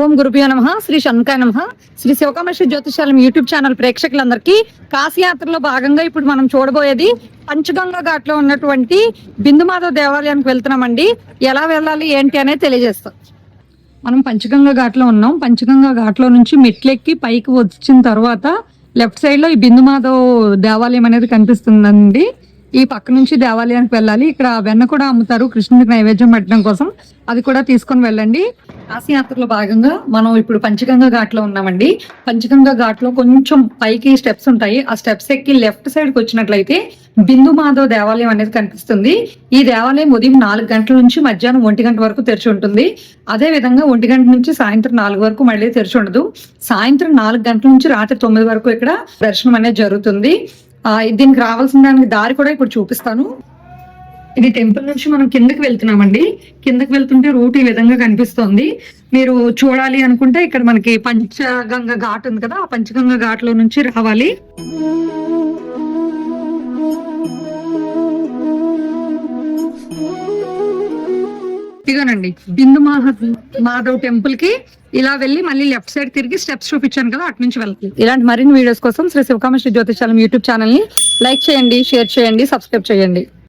ఓం గురుభ్యో నమః. శ్రీ శంకాయ నమః. శ్రీ శివకామేశ్వర జ్యోతిషాలయం యూట్యూబ్ ఛానల్ ప్రేక్షకులందరికీ కాశీయాత్రలో భాగంగా ఇప్పుడు మనం చూడబోయేది పంచగంగా ఘాట్ లో ఉన్నటువంటి బిందుమాధవ్ దేవాలయానికి వెళ్తున్నామండి. ఎలా వెళ్ళాలి ఏంటి అనేది తెలియజేస్తాం. మనం పంచగంగా ఘాట్ లో ఉన్నాం. పంచగంగా ఘాట్ లో నుంచి మెట్లెక్కి పైకి వచ్చిన తర్వాత లెఫ్ట్ సైడ్ లో ఈ బిందుమాధవ్ దేవాలయం అనేది కనిపిస్తుందండి. ఈ పక్క నుంచి దేవాలయానికి వెళ్ళాలి. ఇక్కడ వెన్న కూడా అమ్ముతారు కృష్ణుడికి నైవేద్యం పెట్టడం కోసం, అది కూడా తీసుకొని వెళ్ళండి. కాశీయాత్రలో భాగంగా మనం ఇప్పుడు పంచగంగా ఘాట్ లో ఉన్నామండి. పంచగంగా ఘాట్ లో కొంచెం పైకి స్టెప్స్ ఉంటాయి. ఆ స్టెప్స్ ఎక్కి లెఫ్ట్ సైడ్ కి వచ్చినట్లయితే బిందుమాధవ్ దేవాలయం అనేది కనిపిస్తుంది. ఈ దేవాలయం ఉదయం 4 గంటల నుంచి మధ్యాహ్నం 1 గంట వరకు తెరిచి ఉంటుంది. అదే విధంగా 1 గంట నుంచి సాయంత్రం 4 వరకు మళ్ళీ తెరిచి ఉండదు. సాయంత్రం 4 గంటల నుంచి రాత్రి 9 వరకు ఇక్కడ దర్శనం అనేది జరుగుతుంది. దీనికి రావాల్సిన దానికి దారి కూడా ఇప్పుడు చూపిస్తాను. ఇది టెంపుల్ నుంచి మనం కిందకి వెళ్తున్నామండి. కిందకి వెళ్తుంటే రూట్ ఈ విధంగా కనిపిస్తోంది. మీరు చూడాలి అనుకుంటే ఇక్కడ మనకి పంచగంగా ఘాట్ ఉంది కదా, ఆ పంచగంగా ఘాట్ లో నుంచి రావాలి. ఇదిగోనండి మాధవ్ టెంపుల్ కి ఇలా వెళ్ళి మళ్ళీ లెఫ్ట్ సైడ్ తిరిగి స్టెప్స్ చూపించాను కదా, అటు నుంచి వెళ్ళాలి. ఇలాంటి మరిన్ని వీడియోస్ కోసం శ్రీ శివకామేశ్వర జ్యోతిషాలయం యూట్యూబ్ ఛానల్ ని లైక్ చేయండి, షేర్ చేయండి, సబ్స్క్రైబ్ చేయండి.